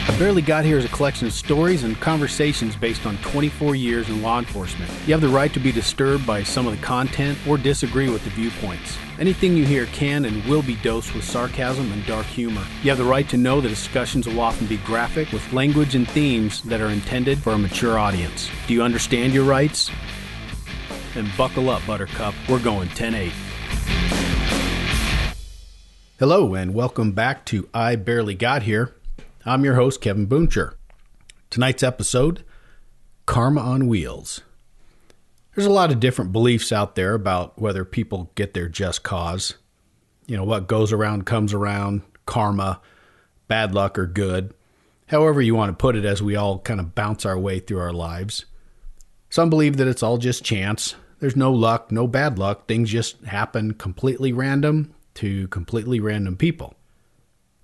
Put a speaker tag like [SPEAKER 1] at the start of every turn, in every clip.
[SPEAKER 1] I Barely Got Here is a collection of stories and conversations based on 24 years in law enforcement. You have the right to be disturbed by some of the content or disagree with the viewpoints. Anything you hear can and will be dosed with sarcasm and dark humor. You have the right to know the discussions will often be graphic with language and themes that are intended for a mature audience. Do you understand your rights? Then buckle up, Buttercup. We're going 10-8. Hello and welcome back to I Barely Got Here. I'm your host, Kevin Booncher. Tonight's episode, Karma on Wheels. There's a lot of different beliefs out there about whether people get their just cause. You know, what goes around comes around, karma, bad luck, or good. However you want to put it, as we all kind of bounce our way through our lives. Some believe that it's all just chance. There's no luck, no bad luck. Things just happen completely random to completely random people.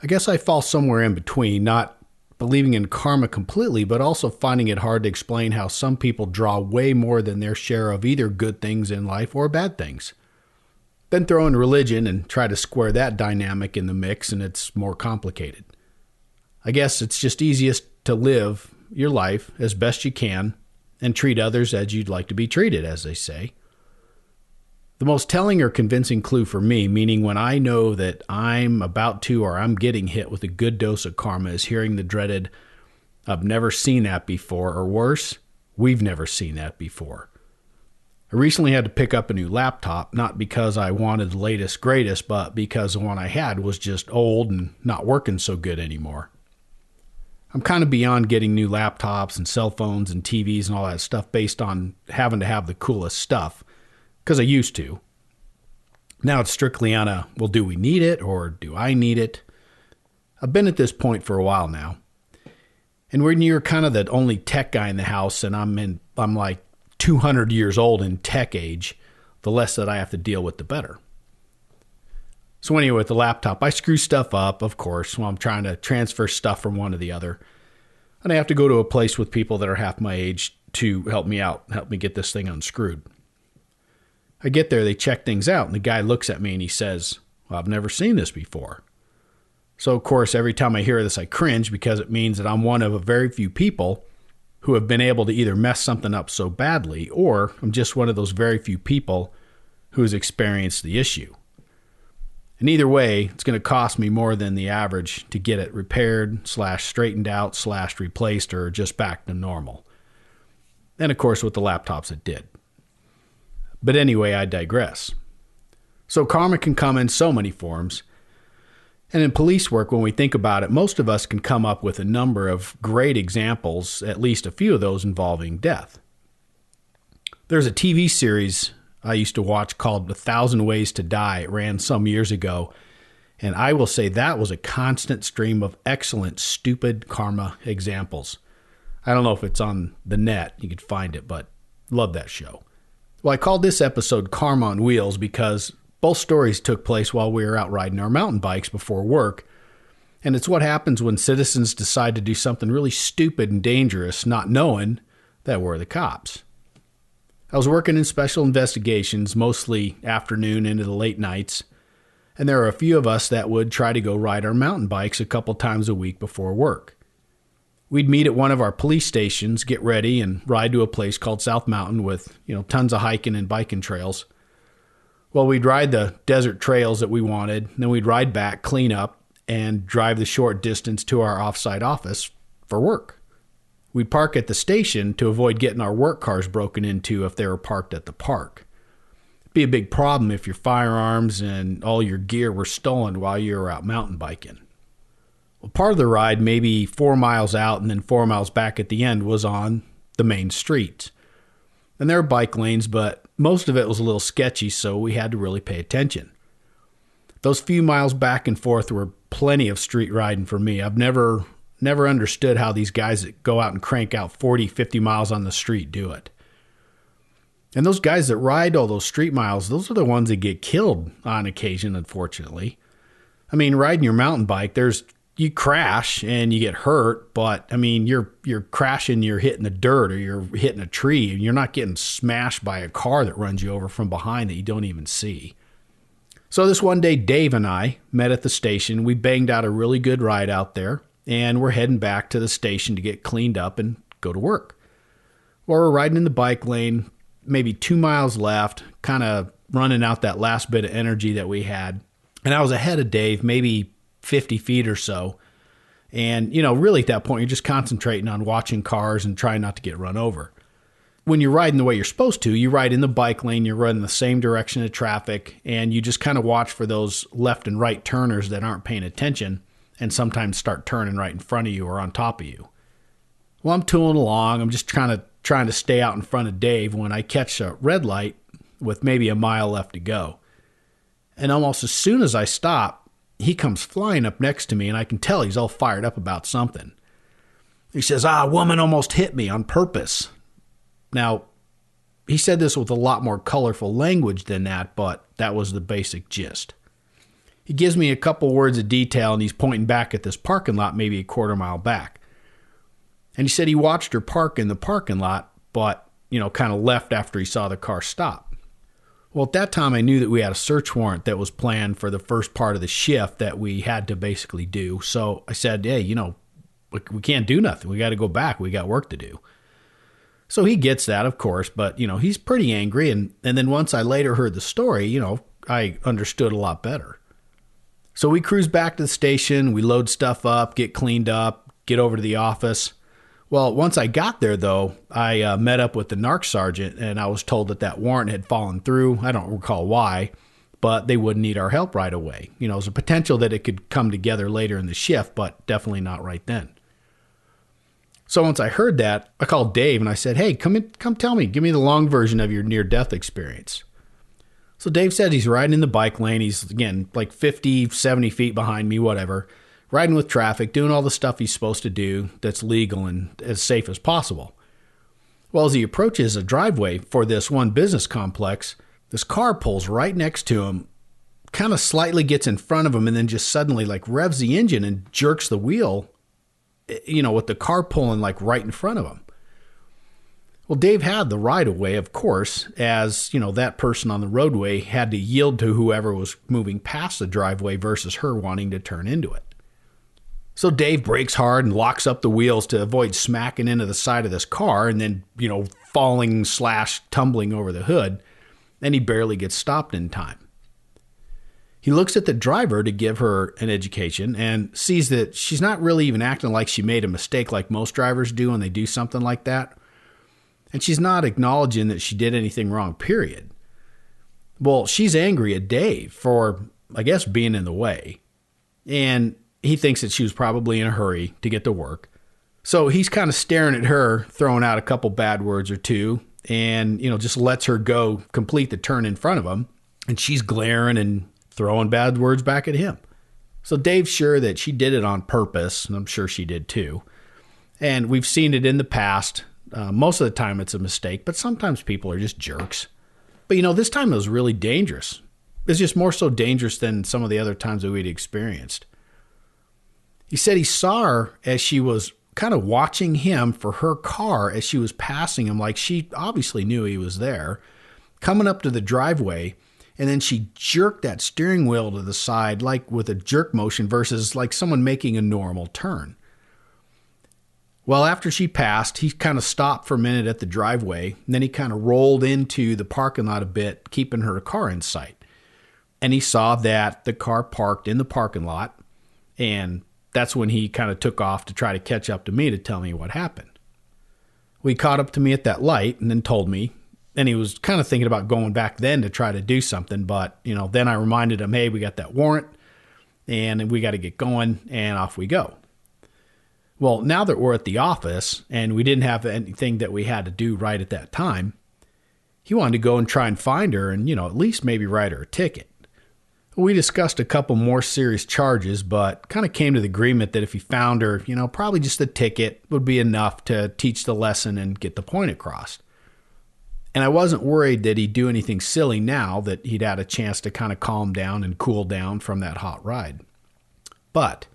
[SPEAKER 1] I guess I fall somewhere in between, not believing in karma completely, but also finding it hard to explain how some people draw way more than their share of either good things in life or bad things. Then throw in religion and try to square that dynamic in the mix, and it's more complicated. I guess it's just easiest to live your life as best you can and treat others as you'd like to be treated, as they say. The most telling or convincing clue for me, meaning when I know that I'm about to or I'm getting hit with a good dose of karma, is hearing the dreaded, "I've never seen that before," or worse, "We've never seen that before." I recently had to pick up a new laptop, not because I wanted the latest greatest, but because the one I had was just old and not working so good anymore. I'm kind of beyond getting new laptops and cell phones and TVs and all that stuff based on having to have the coolest stuff. Because I used to. Now it's strictly on a, well, do we need it or do I need it? I've been at this point for a while now. And when you're kind of the only tech guy in the house and I'm like 200 years old in tech age, the less that I have to deal with, the better. So anyway, with the laptop, I screw stuff up, of course, while I'm trying to transfer stuff from one to the other. And I have to go to a place with people that are half my age to help me out, help me get this thing unscrewed. I get there, they check things out, and the guy looks at me and he says, "Well, I've never seen this before." So, of course, every time I hear this, I cringe because it means that I'm one of a very few people who have been able to either mess something up so badly, or I'm just one of those very few people who's experienced the issue. And either way, it's going to cost me more than the average to get it repaired, /straightened out, /replaced, or just back to normal. And, of course, with the laptops, it did. But anyway, I digress. So karma can come in so many forms. And in police work, when we think about it, most of us can come up with a number of great examples, at least a few of those involving death. There's a TV series I used to watch called 1,000 Ways to Die. It ran some years ago. And I will say that was a constant stream of excellent, stupid karma examples. I don't know if it's on the net. You could find it, but love that show. Well, I called this episode Karma on Wheels because both stories took place while we were out riding our mountain bikes before work. And it's what happens when citizens decide to do something really stupid and dangerous, not knowing that we're the cops. I was working in special investigations, mostly afternoon into the late nights. And there are a few of us that would try to go ride our mountain bikes a couple times a week before work. We'd meet at one of our police stations, get ready, and ride to a place called South Mountain with, tons of hiking and biking trails. Well, we'd ride the desert trails that we wanted, then we'd ride back, clean up, and drive the short distance to our off-site office for work. We'd park at the station to avoid getting our work cars broken into if they were parked at the park. It'd be a big problem if your firearms and all your gear were stolen while you were out mountain biking. Well, part of the ride, maybe 4 miles out and then 4 miles back at the end, was on the main street. And there were bike lanes, but most of it was a little sketchy, so we had to really pay attention. Those few miles back and forth were plenty of street riding for me. I've never understood how these guys that go out and crank out 40, 50 miles on the street do it. And those guys that ride all those street miles, those are the ones that get killed on occasion, unfortunately. I mean, riding your mountain bike, you crash and you get hurt, but I mean, you're crashing, you're hitting the dirt or you're hitting a tree, and you're not getting smashed by a car that runs you over from behind that you don't even see. So this one day, Dave and I met at the station. We banged out a really good ride out there. and we're heading back to the station to get cleaned up and go to work. Well, we're riding in the bike lane, maybe 2 miles left, kind of running out that last bit of energy that we had. And I was ahead of Dave, maybe 50 feet or so. And, really at that point, you're just concentrating on watching cars and trying not to get run over. When you're riding the way you're supposed to, you ride in the bike lane, you're running the same direction of traffic, and you just kind of watch for those left and right turners that aren't paying attention and sometimes start turning right in front of you or on top of you. Well, I'm tooling along. I'm just trying to stay out in front of Dave when I catch a red light with maybe a mile left to go. And almost as soon as I stop, he comes flying up next to me, and I can tell he's all fired up about something. He says, a woman almost hit me on purpose. Now, he said this with a lot more colorful language than that, but that was the basic gist. He gives me a couple words of detail, and he's pointing back at this parking lot maybe a quarter mile back. And he said he watched her park in the parking lot, but, kind of left after he saw the car stop. Well, at that time, I knew that we had a search warrant that was planned for the first part of the shift that we had to basically do. So I said, hey, we can't do nothing. We got to go back. We got work to do. So he gets that, of course, but, he's pretty angry. And then once I later heard the story, I understood a lot better. So we cruise back to the station. We load stuff up, get cleaned up, get over to the office. Well, once I got there, though, I met up with the narc sergeant, and I was told that warrant had fallen through. I don't recall why, but they wouldn't need our help right away. There's a potential that it could come together later in the shift, but definitely not right then. So once I heard that, I called Dave and I said, hey, come tell me, give me the long version of your near-death experience. So Dave said he's riding in the bike lane. He's, again, like 50, 70 feet behind me, whatever, riding with traffic, doing all the stuff he's supposed to do that's legal and as safe as possible. Well, as he approaches a driveway for this one business complex, this car pulls right next to him, kind of slightly gets in front of him, and then just suddenly revs the engine and jerks the wheel, with the car pulling right in front of him. Well, Dave had the right of way, of course, as, that person on the roadway had to yield to whoever was moving past the driveway versus her wanting to turn into it. So Dave brakes hard and locks up the wheels to avoid smacking into the side of this car and then, falling / tumbling over the hood, and he barely gets stopped in time. He looks at the driver to give her an education and sees that she's not really even acting like she made a mistake like most drivers do when they do something like that. And she's not acknowledging that she did anything wrong, period. Well, she's angry at Dave for, I guess, being in the way. And he thinks that she was probably in a hurry to get to work. So he's kind of staring at her, throwing out a couple bad words or two, and, just lets her go complete the turn in front of him. And she's glaring and throwing bad words back at him. So Dave's sure that she did it on purpose, and I'm sure she did too. And we've seen it in the past. Most of the time it's a mistake, but sometimes people are just jerks. But, this time it was really dangerous. It's just more so dangerous than some of the other times that we'd experienced. He said he saw her as she was kind of watching him for her car as she was passing him, like she obviously knew he was there, coming up to the driveway. And then she jerked that steering wheel to the side, like with a jerk motion versus like someone making a normal turn. Well, after she passed, he kind of stopped for a minute at the driveway. And then he kind of rolled into the parking lot a bit, keeping her car in sight. And he saw that the car parked in the parking lot. And that's when he kind of took off to try to catch up to me to tell me what happened. He caught up to me at that light and then told me. And he was kind of thinking about going back then to try to do something. But, then I reminded him, hey, we got that warrant and we got to get going, and off we go. Well, now that we're at the office and we didn't have anything that we had to do right at that time, he wanted to go and try and find her and, at least maybe write her a ticket. We discussed a couple more serious charges, but kind of came to the agreement that if he found her, probably just a ticket would be enough to teach the lesson and get the point across. And I wasn't worried that he'd do anything silly now that he'd had a chance to kind of calm down and cool down from that hot ride. But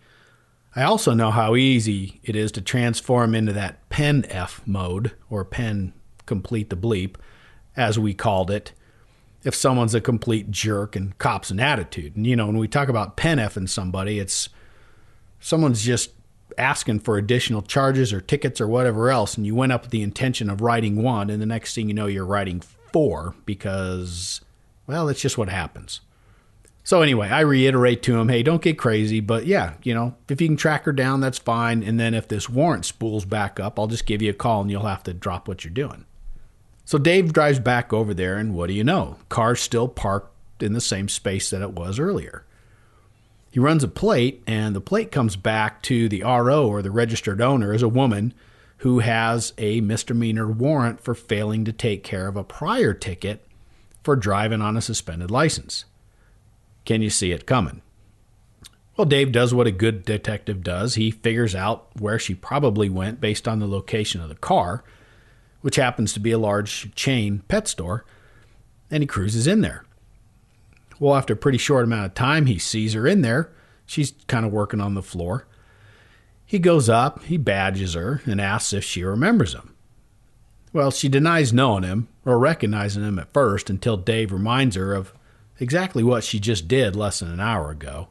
[SPEAKER 1] I also know how easy it is to transform into that pen F mode, or pen complete the bleep, as we called it, if someone's a complete jerk and cops an attitude. And, when we talk about pen F in somebody, it's someone's just asking for additional charges or tickets or whatever else, and you went up with the intention of writing one, and the next thing you know, you're writing 4 because, well, that's just what happens. So anyway, I reiterate to him, hey, don't get crazy, but yeah, if you can track her down, that's fine. And then if this warrant spools back up, I'll just give you a call and you'll have to drop what you're doing. So Dave drives back over there, and what do you know? Car's still parked in the same space that it was earlier. He runs a plate, and the plate comes back to the RO, or the registered owner, as a woman who has a misdemeanor warrant for failing to take care of a prior ticket for driving on a suspended license. Can you see it coming? Well, Dave does what a good detective does. He figures out where she probably went based on the location of the car, which happens to be a large chain pet store, and he cruises in there. Well, after a pretty short amount of time, he sees her in there. She's kind of working on the floor. He goes up, he badges her, and asks if she remembers him. Well, she denies knowing him or recognizing him at first until Dave reminds her of exactly what she just did less than an hour ago.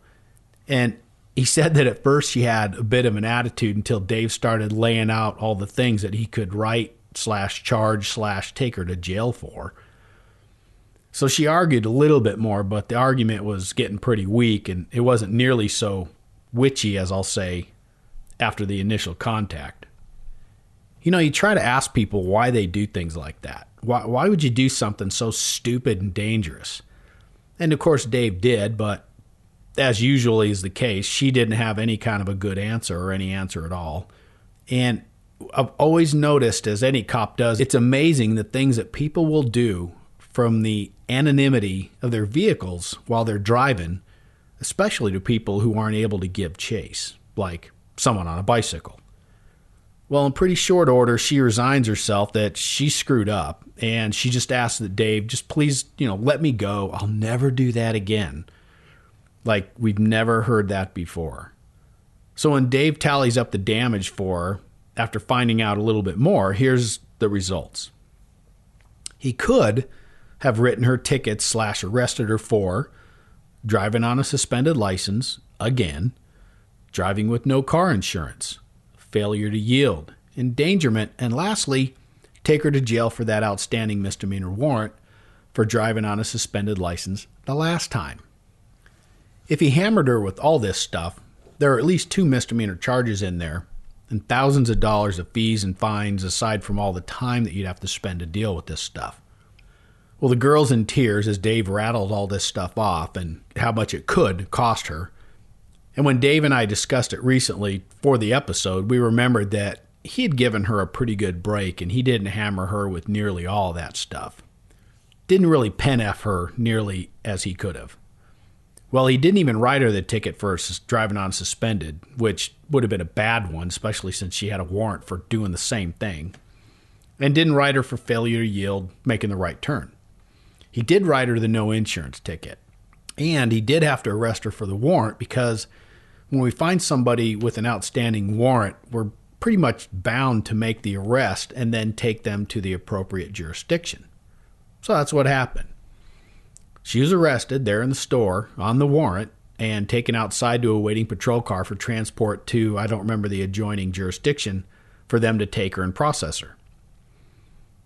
[SPEAKER 1] And he said that at first she had a bit of an attitude until Dave started laying out all the things that he could write/charge/take her to jail for. So she argued a little bit more, but the argument was getting pretty weak, and it wasn't nearly so witchy as I'll say after the initial contact. You try to ask people why they do things like that. Why would you do something so stupid and dangerous? And of course Dave did, but as usually is the case, she didn't have any kind of a good answer or any answer at all. And I've always noticed, as any cop does, it's amazing the things that people will do from the anonymity of their vehicles while they're driving, especially to people who aren't able to give chase, like someone on a bicycle. Well, in pretty short order, she resigns herself that she screwed up, and she just asks that Dave, just please, let me go. I'll never do that again. Like we've never heard that before. So when Dave tallies up the damage for her, after finding out a little bit more, here's the results. He could have written her tickets/arrested her for driving on a suspended license, again, driving with no car insurance, failure to yield, endangerment, and lastly, take her to jail for that outstanding misdemeanor warrant for driving on a suspended license the last time. If he hammered her with all this stuff, there are at least 2 misdemeanor charges in there and thousands of dollars of fees and fines aside from all the time that you'd have to spend to deal with this stuff. Well, the girl's in tears as Dave rattled all this stuff off and how much it could cost her. And when Dave and I discussed it recently for the episode, we remembered that he had given her a pretty good break and he didn't hammer her with nearly all that stuff. Didn't really pen F her nearly as he could have. Well, he didn't even write her the ticket for driving on suspended, which would have been a bad one, especially since she had a warrant for doing the same thing. And didn't write her for failure to yield, making the right turn. He did write her the no insurance ticket. And he did have to arrest her for the warrant because when we find somebody with an outstanding warrant, we're pretty much bound to make the arrest and then take them to the appropriate jurisdiction. So that's what happened. She was arrested there in the store on the warrant and taken outside to a waiting patrol car for transport to, I don't remember the adjoining jurisdiction, for them to take her and process her.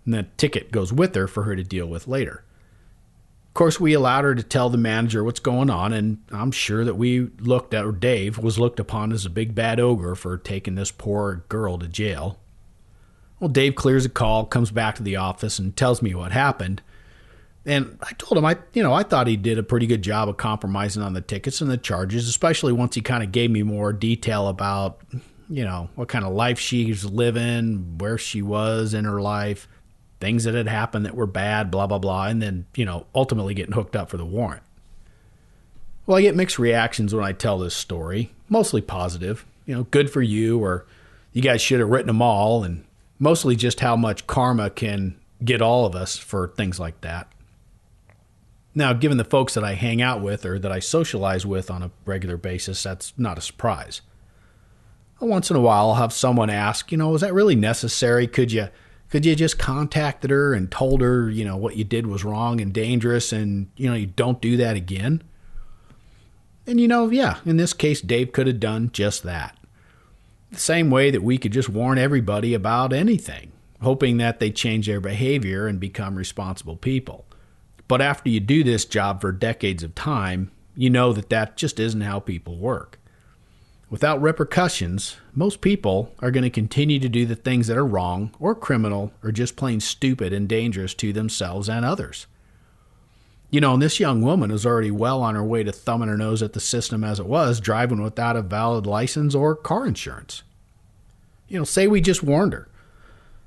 [SPEAKER 1] And the ticket goes with her for her to deal with later. Of course, we allowed her to tell the manager what's going on, and I'm sure that Dave was looked upon as a big bad ogre for taking this poor girl to jail. Well, Dave clears a call, comes back to the office, and tells me what happened. And I told him, I thought he did a pretty good job of compromising on the tickets and the charges, especially once he kind of gave me more detail about, what kind of life she's living, where she was in her life, things that had happened that were bad, blah, blah, blah, and then, ultimately getting hooked up for the warrant. Well, I get mixed reactions when I tell this story, mostly positive, good for you, or you guys should have written them all, and mostly just how much karma can get all of us for things like that. Now, given the folks that I hang out with or that I socialize with on a regular basis, that's not a surprise. Once in a while, I'll have someone ask, was that really necessary? Could you just contacted her and told her, what you did was wrong and dangerous and, you don't do that again? And, yeah, in this case, Dave could have done just that. The same way that we could just warn everybody about anything, hoping that they change their behavior and become responsible people. But after you do this job for decades of time, you know that that just isn't how people work. Without repercussions, most people are going to continue to do the things that are wrong or criminal or just plain stupid and dangerous to themselves and others. And this young woman was already well on her way to thumbing her nose at the system as it was, driving without a valid license or car insurance. Say we just warned her.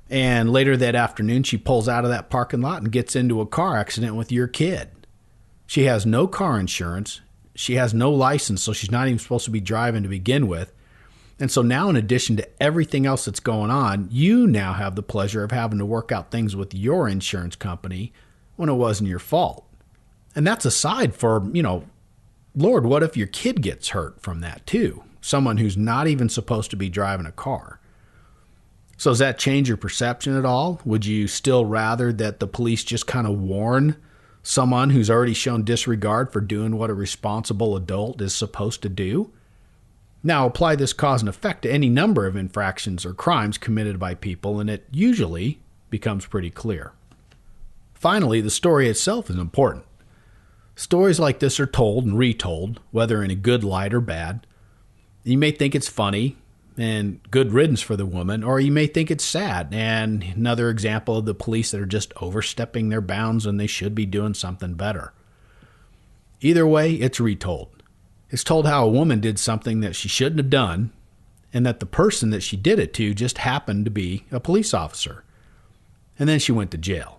[SPEAKER 1] And later that afternoon, she pulls out of that parking lot and gets into a car accident with your kid. She has no car insurance. She has no license, so she's not even supposed to be driving to begin with. And so now, in addition to everything else that's going on, you now have the pleasure of having to work out things with your insurance company when it wasn't your fault. And that's aside for, Lord, what if your kid gets hurt from that too? Someone who's not even supposed to be driving a car. So does that change your perception at all? Would you still rather that the police just kind of warn someone who's already shown disregard for doing what a responsible adult is supposed to do? Now, apply this cause and effect to any number of infractions or crimes committed by people, and it usually becomes pretty clear. Finally, the story itself is important. Stories like this are told and retold, whether in a good light or bad. You may think it's funny and good riddance for the woman, or you may think it's sad and another example of the police that are just overstepping their bounds and they should be doing something better. Either way, it's retold. It's told how a woman did something that she shouldn't have done, and that the person that she did it to just happened to be a police officer. And then she went to jail.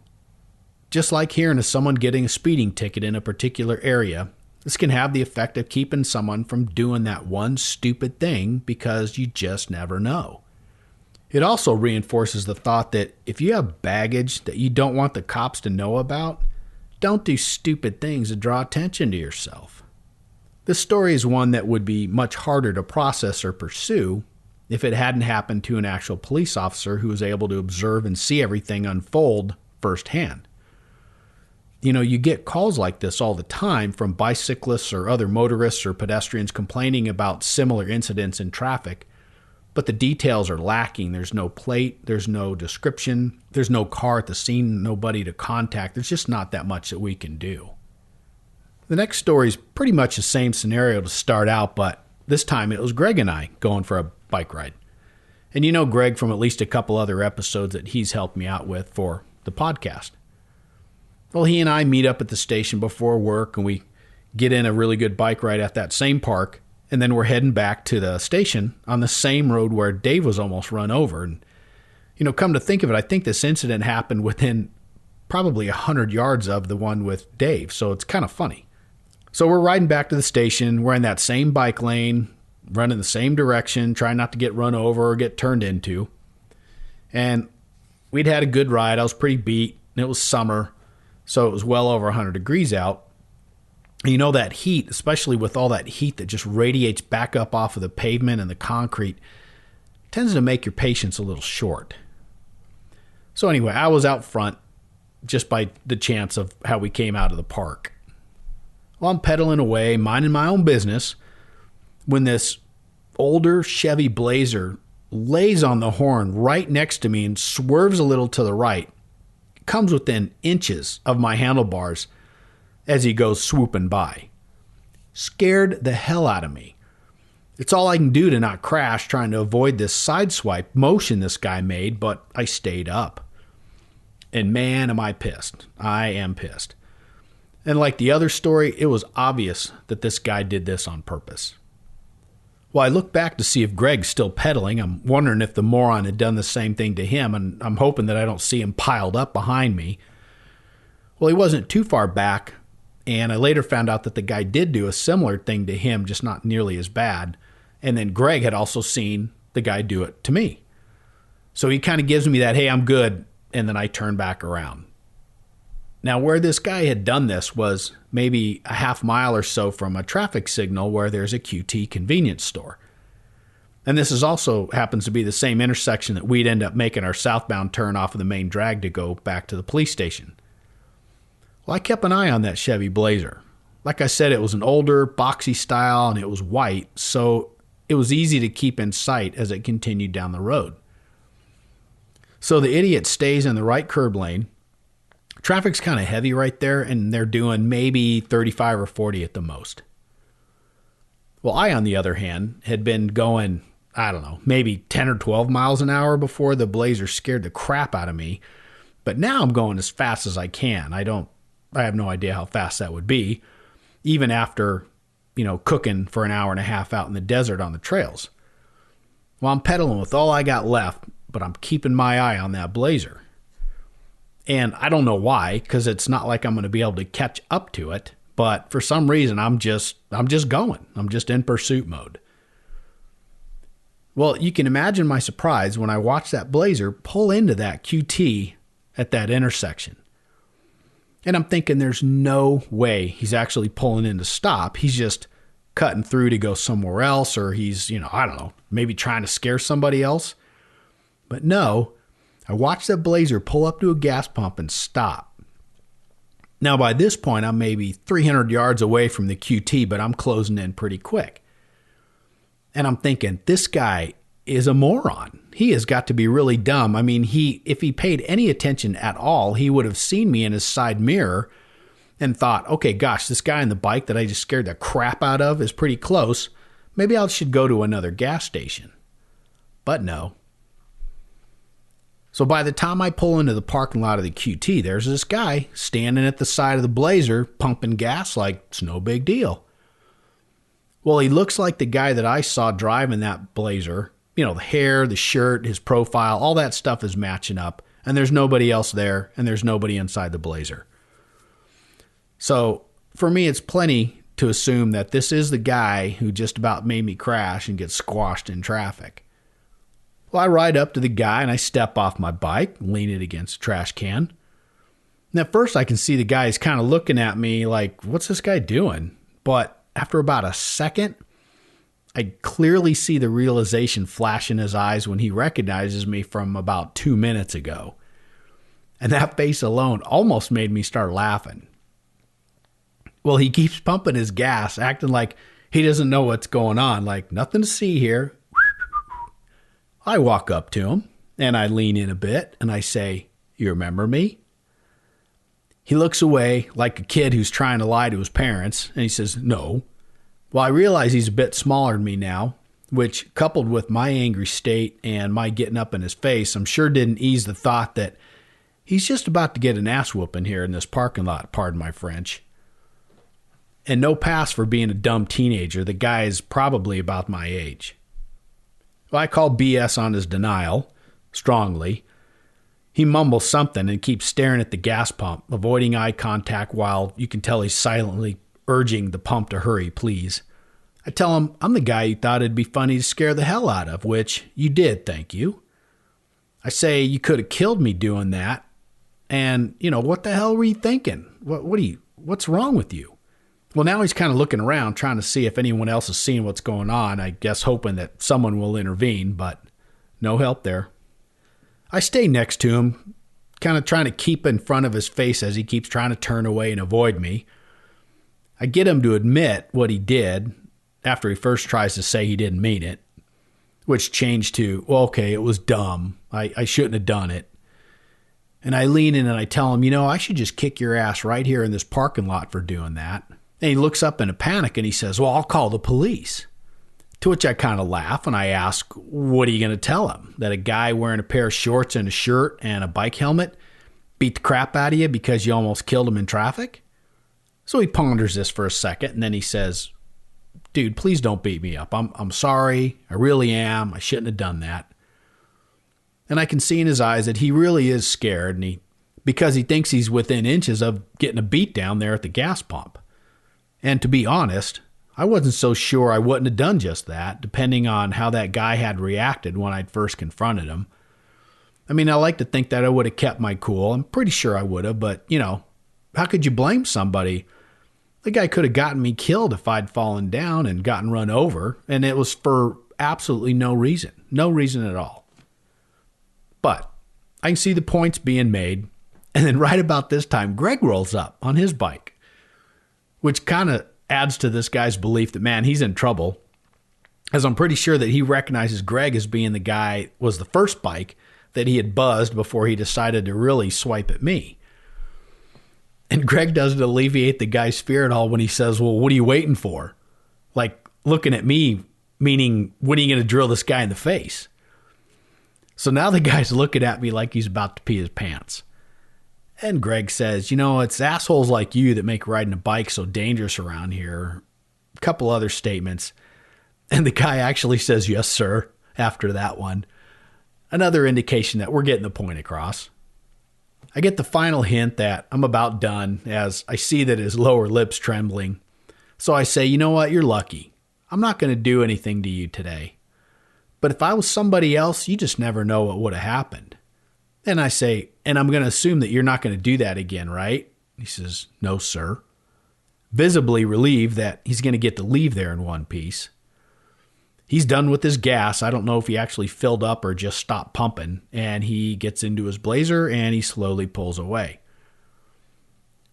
[SPEAKER 1] Just like hearing of someone getting a speeding ticket in a particular area, this can have the effect of keeping someone from doing that one stupid thing because you just never know. It also reinforces the thought that if you have baggage that you don't want the cops to know about, don't do stupid things to draw attention to yourself. This story is one that would be much harder to process or pursue if it hadn't happened to an actual police officer who was able to observe and see everything unfold firsthand. You get calls like this all the time from bicyclists or other motorists or pedestrians complaining about similar incidents in traffic, but the details are lacking. There's no plate, there's no description, there's no car at the scene, nobody to contact. There's just not that much that we can do. The next story is pretty much the same scenario to start out, but this time it was Greg and I going for a bike ride. And you know Greg from at least a couple other episodes that he's helped me out with for the podcast. Well, he and I meet up at the station before work, and we get in a really good bike ride at that same park, and then we're heading back to the station on the same road where Dave was almost run over. And, come to think of it, I think this incident happened within probably 100 yards of the one with Dave, so it's kind of funny. So we're riding back to the station. We're in that same bike lane, running the same direction, trying not to get run over or get turned into. And we'd had a good ride. I was pretty beat, and it was summer. So it was well over 100 degrees out. And that heat, especially with all that heat that just radiates back up off of the pavement and the concrete, tends to make your patience a little short. So anyway, I was out front just by the chance of how we came out of the park. Well, I'm pedaling away, minding my own business, when this older Chevy Blazer lays on the horn right next to me and swerves a little to the right. Comes within inches of my handlebars as he goes swooping by. Scared the hell out of me. It's all I can do to not crash, trying to avoid this sideswipe motion this guy made, but I stayed up. And man, am I pissed. I am pissed. And like the other story, it was obvious that this guy did this on purpose. Well, I look back to see if Greg's still pedaling. I'm wondering if the moron had done the same thing to him, and I'm hoping that I don't see him piled up behind me. Well, he wasn't too far back, and I later found out that the guy did do a similar thing to him, just not nearly as bad. And then Greg had also seen the guy do it to me. So he kind of gives me that, hey, I'm good, and then I turn back around. Now, where this guy had done this was maybe a half mile or so from a traffic signal where there's a QT convenience store. And this is also happens to be the same intersection that we'd end up making our southbound turn off of the main drag to go back to the police station. Well, I kept an eye on that Chevy Blazer. Like I said, it was an older, boxy style, and it was white, so it was easy to keep in sight as it continued down the road. So the idiot stays in the right curb lane. Traffic's kind of heavy right there, and they're doing maybe 35 or 40 at the most. Well, I, on the other hand, had been going, I don't know, maybe 10 or 12 miles an hour before the Blazer scared the crap out of me. But now I'm going as fast as I can. I have no idea how fast that would be, even after, cooking for an hour and a half out in the desert on the trails. Well, I'm pedaling with all I got left, but I'm keeping my eye on that Blazer. And I don't know why, because it's not like I'm going to be able to catch up to it. But for some reason, I'm just going. I'm just in pursuit mode. Well, you can imagine my surprise when I watched that Blazer pull into that QT at that intersection. And I'm thinking there's no way he's actually pulling in to stop. He's just cutting through to go somewhere else, or he's, I don't know, maybe trying to scare somebody else. But no, I watched that Blazer pull up to a gas pump and stop. Now, by this point, I'm maybe 300 yards away from the QT, but I'm closing in pretty quick. And I'm thinking, this guy is a moron. He has got to be really dumb. I mean, if he paid any attention at all, he would have seen me in his side mirror and thought, okay, gosh, this guy on the bike that I just scared the crap out of is pretty close. Maybe I should go to another gas station. But no. So by the time I pull into the parking lot of the QT, there's this guy standing at the side of the Blazer pumping gas like it's no big deal. Well, he looks like the guy that I saw driving that Blazer. The hair, the shirt, his profile, all that stuff is matching up. And there's nobody else there, and there's nobody inside the Blazer. So for me, it's plenty to assume that this is the guy who just about made me crash and get squashed in traffic. Well, I ride up to the guy and I step off my bike, lean it against a trash can. And at first I can see the guy is kind of looking at me like, what's this guy doing? But after about a second, I clearly see the realization flash in his eyes when he recognizes me from about 2 minutes ago. And that face alone almost made me start laughing. Well, he keeps pumping his gas, acting like he doesn't know what's going on, like nothing to see here. I walk up to him and I lean in a bit and I say, "You remember me?" He looks away like a kid who's trying to lie to his parents and he says, "No." Well, I realize he's a bit smaller than me now, which coupled with my angry state and my getting up in his face, I'm sure didn't ease the thought that he's just about to get an ass whooping here in this parking lot, pardon my French. And no pass for being a dumb teenager. The guy is probably about my age. Well, I call BS on his denial, strongly. He mumbles something and keeps staring at the gas pump, avoiding eye contact while you can tell he's silently urging the pump to hurry, please. I tell him I'm the guy you thought it'd be funny to scare the hell out of, which you did, thank you. I say you could have killed me doing that. And, what the hell were you thinking? What's wrong with you? Well, now he's kind of looking around, trying to see if anyone else is seeing what's going on, I guess hoping that someone will intervene, but no help there. I stay next to him, kind of trying to keep in front of his face as he keeps trying to turn away and avoid me. I get him to admit what he did after he first tries to say he didn't mean it, which changed to, well, okay, it was dumb. I shouldn't have done it. And I lean in and I tell him, I should just kick your ass right here in this parking lot for doing that. And he looks up in a panic and he says, well, I'll call the police. To which I kind of laugh and I ask, what are you going to tell him? That a guy wearing a pair of shorts and a shirt and a bike helmet beat the crap out of you because you almost killed him in traffic? So he ponders this for a second and then he says, dude, please don't beat me up. I'm sorry. I really am. I shouldn't have done that. And I can see in his eyes that he really is scared because he thinks he's within inches of getting a beat down there at the gas pump. And to be honest, I wasn't so sure I wouldn't have done just that, depending on how that guy had reacted when I'd first confronted him. I mean, I like to think that I would have kept my cool. I'm pretty sure I would have, but, how could you blame somebody? The guy could have gotten me killed if I'd fallen down and gotten run over, and it was for absolutely no reason. No reason at all. But I can see the points being made, and then right about this time, Greg rolls up on his bike, which kind of adds to this guy's belief that, man, he's in trouble. as I'm pretty sure that he recognizes Greg as being the guy was the first bike that he had buzzed before he decided to really swipe at me. And Greg doesn't alleviate the guy's fear at all when he says, well, what are you waiting for? Like looking at me, meaning, when are you going to drill this guy in the face? So now the guy's looking at me like he's about to pee his pants. And Greg says, it's assholes like you that make riding a bike so dangerous around here. A couple other statements. And the guy actually says, yes, sir, after that one. Another indication that we're getting the point across. I get the final hint that I'm about done as I see that his lower lip's trembling. So I say, you know what? You're lucky. I'm not going to do anything to you today. But if I was somebody else, you just never know what would have happened. And I say, and I'm going to assume that you're not going to do that again, right? He says, no, sir. Visibly relieved that he's going to get to leave there in one piece. He's done with his gas. I don't know if he actually filled up or just stopped pumping. And he gets into his Blazer and he slowly pulls away.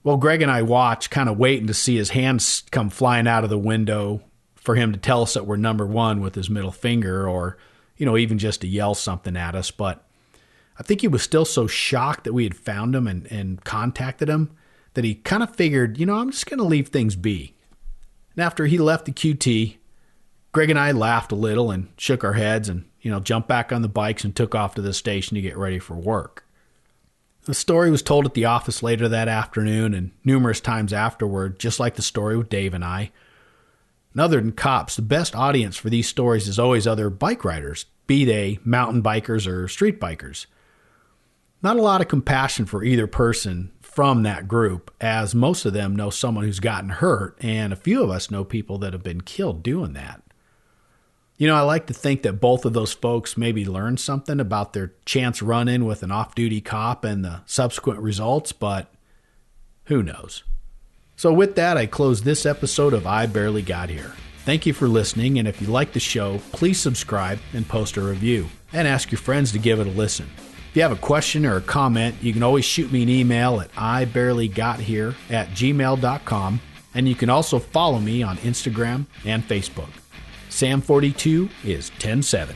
[SPEAKER 1] Well, Greg and I watch, kind of waiting to see his hands come flying out of the window for him to tell us that we're number one with his middle finger, or, even just to yell something at us. But I think he was still so shocked that we had found him and contacted him that he kind of figured, I'm just going to leave things be. And after he left the QT, Greg and I laughed a little and shook our heads and, jumped back on the bikes and took off to the station to get ready for work. The story was told at the office later that afternoon and numerous times afterward, just like the story with Dave and I. And other than cops, the best audience for these stories is always other bike riders, be they mountain bikers or street bikers. Not a lot of compassion for either person from that group, as most of them know someone who's gotten hurt, and a few of us know people that have been killed doing that. I like to think that both of those folks maybe learned something about their chance run-in with an off-duty cop and the subsequent results, but who knows? So with that, I close this episode of I Barely Got Here. Thank you for listening, and if you like the show, please subscribe and post a review, and ask your friends to give it a listen. If you have a question or a comment, you can always shoot me an email at ibarelygothere@gmail.com, and you can also follow me on Instagram and Facebook. Sam42 is 10-7.